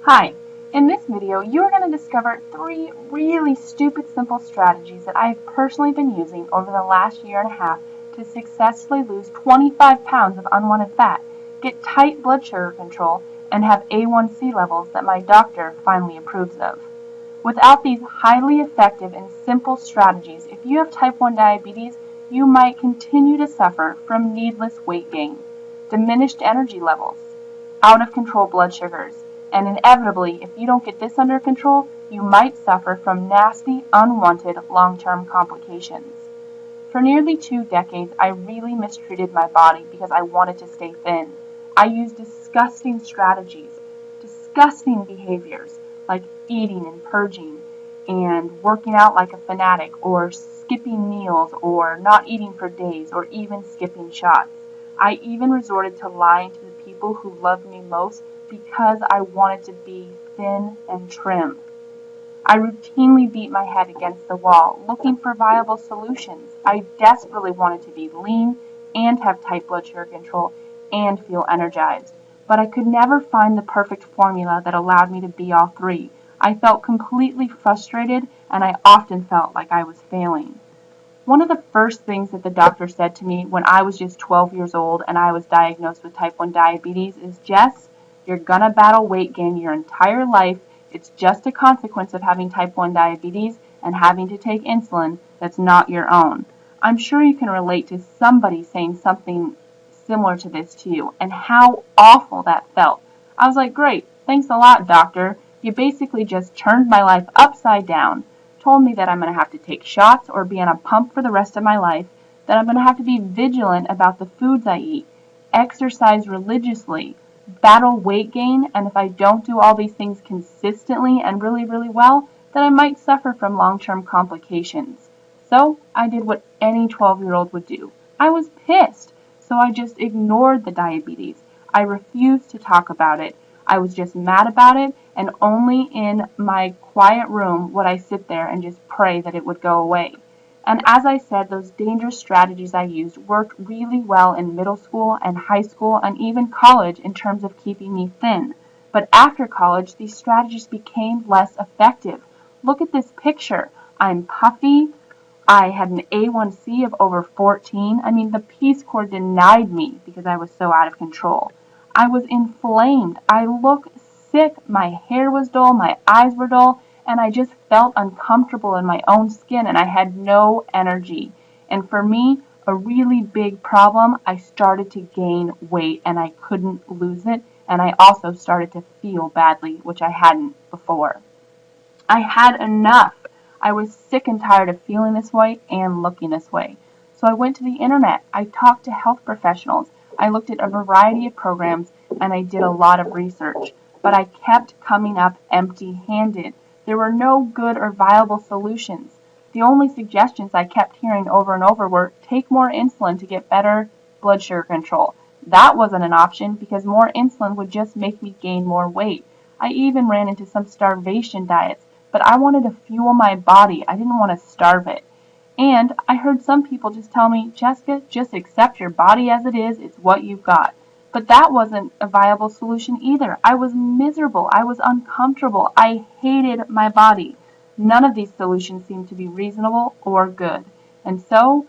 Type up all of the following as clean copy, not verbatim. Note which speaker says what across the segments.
Speaker 1: Hi, in this video you are going to discover 3 really stupid simple strategies that I've personally been using over the last year and a half to successfully lose 25 pounds of unwanted fat, get tight blood sugar control, and have A1C levels that my doctor finally approves of. Without these highly effective and simple strategies, if you have type 1 diabetes, you might continue to suffer from needless weight gain, diminished energy levels, out of control blood sugars, and inevitably, if you don't get this under control, you might suffer from nasty, unwanted long-term complications. For nearly 2 decades, I really mistreated my body because I wanted to stay thin. I used disgusting strategies, disgusting behaviors, like eating and purging, and working out like a fanatic, or skipping meals, or not eating for days, or even skipping shots. I even resorted to lying to the people who loved me most because I wanted to be thin and trim. I routinely beat my head against the wall, looking for viable solutions. I desperately wanted to be lean and have tight blood sugar control and feel energized. But I could never find the perfect formula that allowed me to be all three. I felt completely frustrated, and I often felt like I was failing. One of the first things that the doctor said to me when I was just 12 years old and I was diagnosed with type 1 diabetes is, "Jess, you're gonna battle weight gain your entire life. It's just a consequence of having type 1 diabetes and having to take insulin that's not your own." I'm sure you can relate to somebody saying something similar to this to you and how awful that felt. I was like, "Great, thanks a lot, doctor. You basically just turned my life upside down. Told me that I'm going to have to take shots or be on a pump for the rest of my life, that I'm going to have to be vigilant about the foods I eat, exercise religiously, battle weight gain, and if I don't do all these things consistently and really, really well, then I might suffer from long-term complications." So I did what any 12-year-old would do. I was pissed, so I just ignored the diabetes. I refused to talk about it. I was just mad about it, and only in my quiet room would I sit there and just pray that it would go away. And as I said, those dangerous strategies I used worked really well in middle school and high school and even college in terms of keeping me thin. But after college, these strategies became less effective. Look at this picture. I'm puffy. I had an A1C of over 14. I mean, the Peace Corps denied me because I was so out of control. I was inflamed. I looked sick. My hair was dull. My eyes were dull. And I just felt uncomfortable in my own skin, and I had no energy. And for me, a really big problem, I started to gain weight and I couldn't lose it. And I also started to feel badly, which I hadn't before. I had enough. I was sick and tired of feeling this way and looking this way. So I went to the internet. I talked to health professionals. I looked at a variety of programs and I did a lot of research. But I kept coming up empty-handed. There were no good or viable solutions. The only suggestions I kept hearing over and over were take more insulin to get better blood sugar control. That wasn't an option because more insulin would just make me gain more weight. I even ran into some starvation diets, but I wanted to fuel my body. I didn't want to starve it. And I heard some people just tell me, "Jessica, just accept your body as it is. It's what you've got." But that wasn't a viable solution either. I was miserable. I was uncomfortable. I hated my body. None of these solutions seemed to be reasonable or good. And so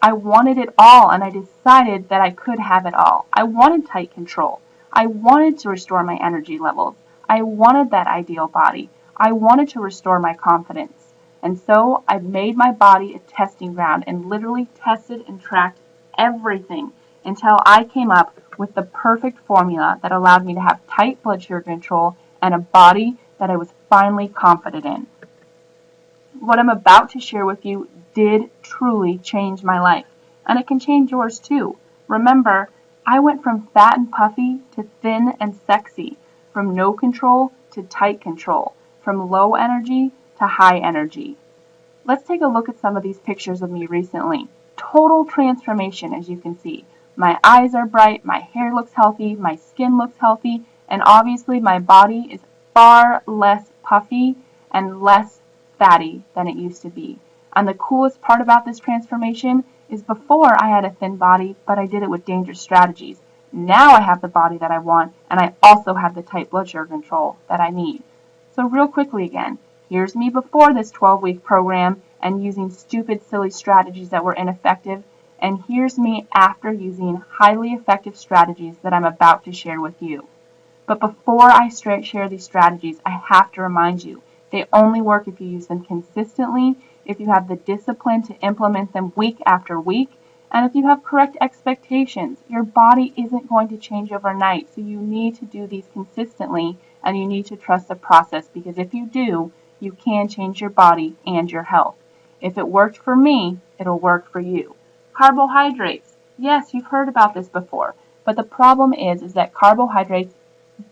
Speaker 1: I wanted it all, and I decided that I could have it all. I wanted tight control. I wanted to restore my energy levels. I wanted that ideal body. I wanted to restore my confidence. And so I made my body a testing ground and literally tested and tracked everything until I came up with the perfect formula that allowed me to have tight blood sugar control and a body that I was finally confident in. What I'm about to share with you did truly change my life, and it can change yours too. Remember, I went from fat and puffy to thin and sexy, from no control to tight control, from low energy to high energy. Let's take a look at some of these pictures of me recently. Total transformation, as you can see. My eyes are bright, my hair looks healthy, my skin looks healthy, and obviously my body is far less puffy and less fatty than it used to be. And the coolest part about this transformation is before I had a thin body, but I did it with dangerous strategies. Now I have the body that I want, and I also have the tight blood sugar control that I need. So real quickly again, here's me before this 12-week program and using stupid, silly strategies that were ineffective, and here's me after using highly effective strategies that I'm about to share with you. But before I share these strategies, I have to remind you, they only work if you use them consistently, if you have the discipline to implement them week after week, and if you have correct expectations. Your body isn't going to change overnight, so you need to do these consistently, and you need to trust the process, because if you do, you can change your body and your health. If it worked for me, it'll work for you. Carbohydrates. Yes, you've heard about this before, but the problem is that carbohydrates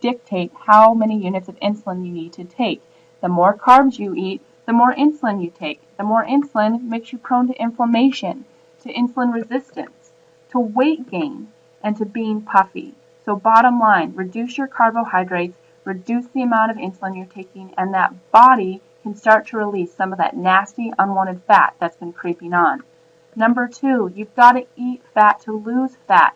Speaker 1: dictate how many units of insulin you need to take. The more carbs you eat, the more insulin you take. The more insulin makes you prone to inflammation, to insulin resistance, to weight gain, and to being puffy. So bottom line, reduce your carbohydrates, reduce the amount of insulin you're taking, and that body can start to release some of that nasty, unwanted fat that's been creeping on. Number 2, you've got to eat fat to lose fat.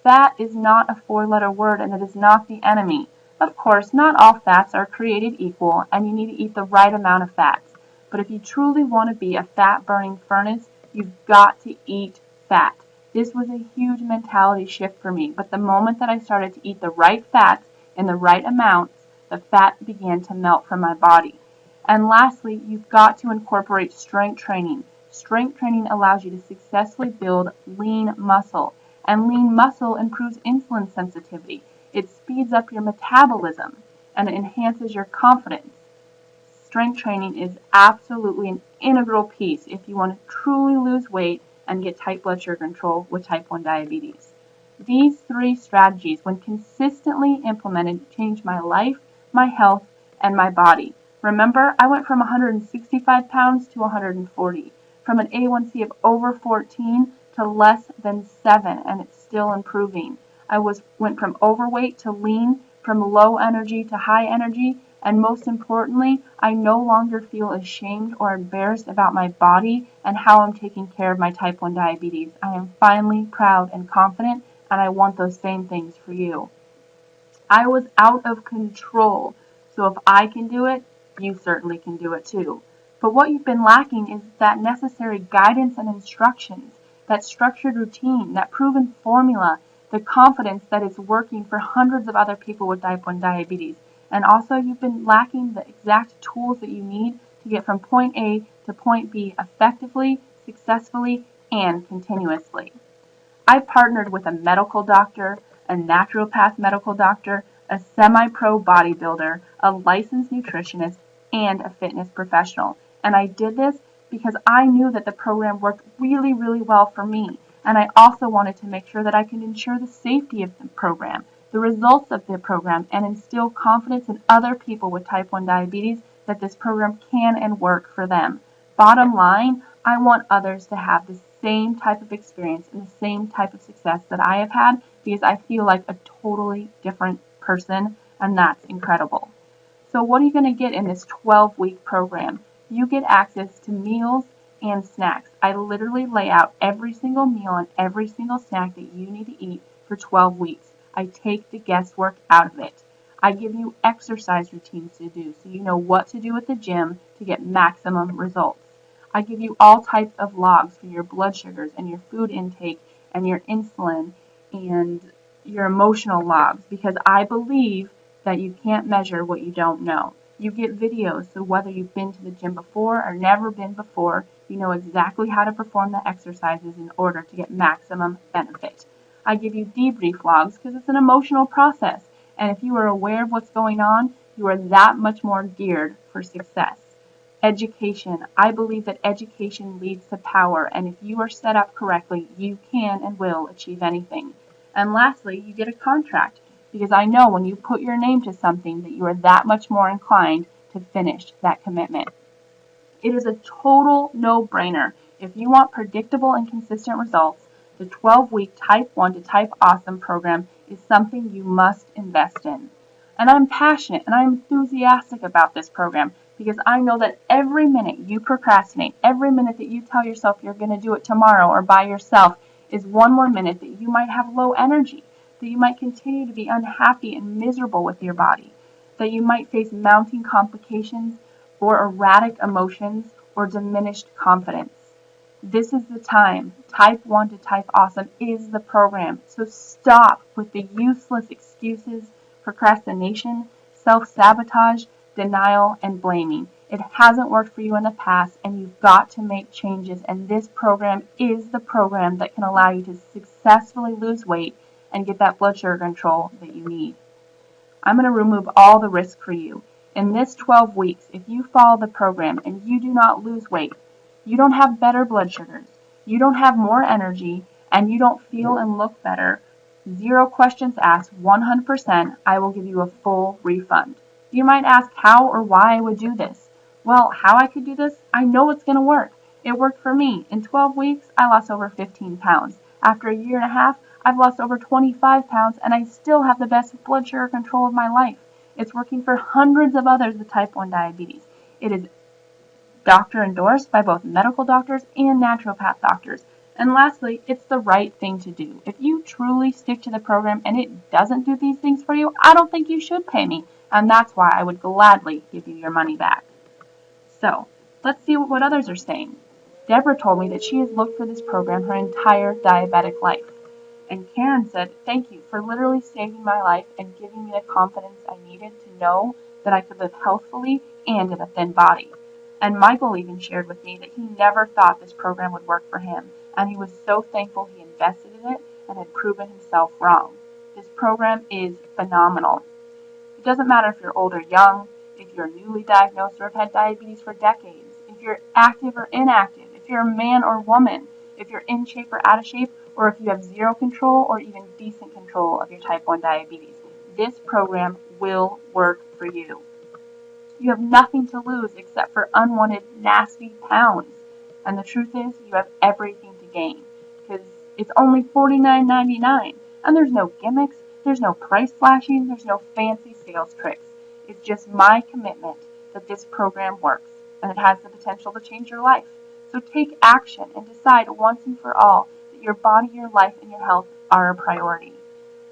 Speaker 1: Fat is not a 4-letter word, and it is not the enemy. Of course, not all fats are created equal, and you need to eat the right amount of fats. But if you truly want to be a fat-burning furnace, you've got to eat fat. This was a huge mentality shift for me, but the moment that I started to eat the right fats in the right amounts, the fat began to melt from my body. And lastly, you've got to incorporate strength training. Strength training allows you to successfully build lean muscle. And lean muscle improves insulin sensitivity. It speeds up your metabolism, and it enhances your confidence. Strength training is absolutely an integral piece if you want to truly lose weight and get tight blood sugar control with type 1 diabetes. These 3 strategies, when consistently implemented, changed my life, my health, and my body. Remember, I went from 165 pounds to 140, from an A1C of over 14 to less than 7, and it's still improving. I went from overweight to lean, from low energy to high energy, and most importantly, I no longer feel ashamed or embarrassed about my body and how I'm taking care of my type 1 diabetes. I am finally proud and confident, and I want those same things for you. I was out of control, so if I can do it, you certainly can do it too. But what you've been lacking is that necessary guidance and instructions, that structured routine, that proven formula, the confidence that it's working for hundreds of other people with type 1 diabetes. And also you've been lacking the exact tools that you need to get from point A to point B effectively, successfully, and continuously. I partnered with a medical doctor, a naturopath medical doctor, a semi-pro bodybuilder, a licensed nutritionist, and a fitness professional. And I did this because I knew that the program worked really, really well for me. And I also wanted to make sure that I could ensure the safety of the program, the results of the program, and instill confidence in other people with type 1 diabetes that this program can and work for them. Bottom line, I want others to have the same type of experience and the same type of success that I have had, because I feel like a totally different person, and that's incredible. So what are you going to get in this 12-week program? You get access to meals and snacks. I literally lay out every single meal and every single snack that you need to eat for 12 weeks. I take the guesswork out of it. I give you exercise routines to do so you know what to do at the gym to get maximum results. I give you all types of logs for your blood sugars and your food intake and your insulin and your emotional logs, because I believe that you can't measure what you don't know. You get videos, so whether you've been to the gym before or never been before, you know exactly how to perform the exercises in order to get maximum benefit. I give you debrief logs because it's an emotional process, and if you are aware of what's going on, you are that much more geared for success. Education. I believe that education leads to power, and if you are set up correctly, you can and will achieve anything. And lastly, you get a contract, because I know when you put your name to something that you are that much more inclined to finish that commitment. It is a total no-brainer. If you want predictable and consistent results, the 12-week Type 1 to Type Awesome program is something you must invest in. And I'm passionate and I'm enthusiastic about this program because I know that every minute you procrastinate, every minute that you tell yourself you're going to do it tomorrow or by yourself is one more minute that you might have low energy. that you might continue to be unhappy and miserable with your body, that you might face mounting complications or erratic emotions or diminished confidence. This is the time. Type 1 to Type Awesome is the program. So stop with the useless excuses, procrastination, self-sabotage, denial, and blaming. It hasn't worked for you in the past, and you've got to make changes, and this program is the program that can allow you to successfully lose weight and get that blood sugar control that you need. I'm going to remove all the risk for you. In this 12 weeks, if you follow the program and you do not lose weight, you don't have better blood sugars, you don't have more energy, and you don't feel and look better, 0 questions asked, 100%, I will give you a full refund. You might ask how or why I would do this. Well, how I could do this? I know it's going to work. It worked for me. In 12 weeks, I lost over 15 pounds. After a year and a half, I've lost over 25 pounds, and I still have the best blood sugar control of my life. It's working for hundreds of others with type 1 diabetes. It is doctor endorsed by both medical doctors and naturopath doctors. And lastly, it's the right thing to do. If you truly stick to the program and it doesn't do these things for you, I don't think you should pay me. And that's why I would gladly give you your money back. So, let's see what others are saying. Deborah told me that she has looked for this program her entire diabetic life. And Karen said, thank you for literally saving my life and giving me the confidence I needed to know that I could live healthfully and in a thin body. And Michael even shared with me that he never thought this program would work for him, and he was so thankful he invested in it and had proven himself wrong. This program is phenomenal. It doesn't matter if you're old or young, if you're newly diagnosed or have had diabetes for decades, if you're active or inactive, if you're a man or woman, if you're in shape or out of shape, or if you have 0 control or even decent control of your type 1 diabetes. This program will work for you. You have nothing to lose except for unwanted, nasty pounds. And the truth is, you have everything to gain, because it's only $49.99. And there's no gimmicks, there's no price slashing, there's no fancy sales tricks. It's just my commitment that this program works, and it has the potential to change your life. So take action and decide once and for all that your body, your life, and your health are a priority.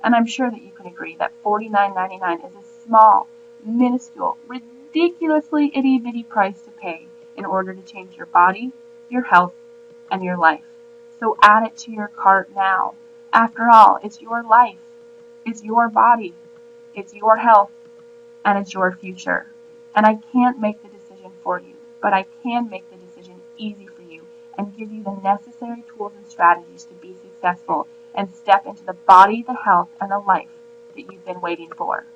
Speaker 1: And I'm sure that you can agree that $49.99 is a small, minuscule, ridiculously itty-bitty price to pay in order to change your body, your health, and your life. So add it to your cart now. After all, it's your life, it's your body, it's your health, and it's your future. And I can't make the decision for you, but I can make the decision easy for you and give you the necessary tools and strategies to be successful and step into the body, the health, and the life that you've been waiting for.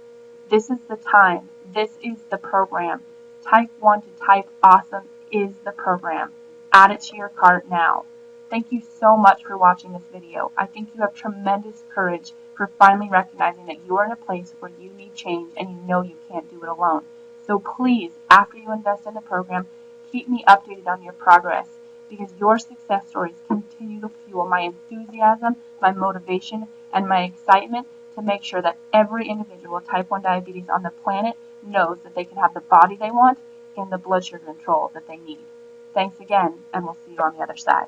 Speaker 1: This is the time. This is the program. Type 1 to Type Awesome is the program. Add it to your cart now. Thank you so much for watching this video. I think you have tremendous courage for finally recognizing that you are in a place where you need change and you know you can't do it alone. So please, after you invest in the program, keep me updated on your progress, because your success stories continue to fuel my enthusiasm, my motivation, and my excitement to make sure that every individual with type 1 diabetes on the planet knows that they can have the body they want and the blood sugar control that they need. Thanks again, and we'll see you on the other side.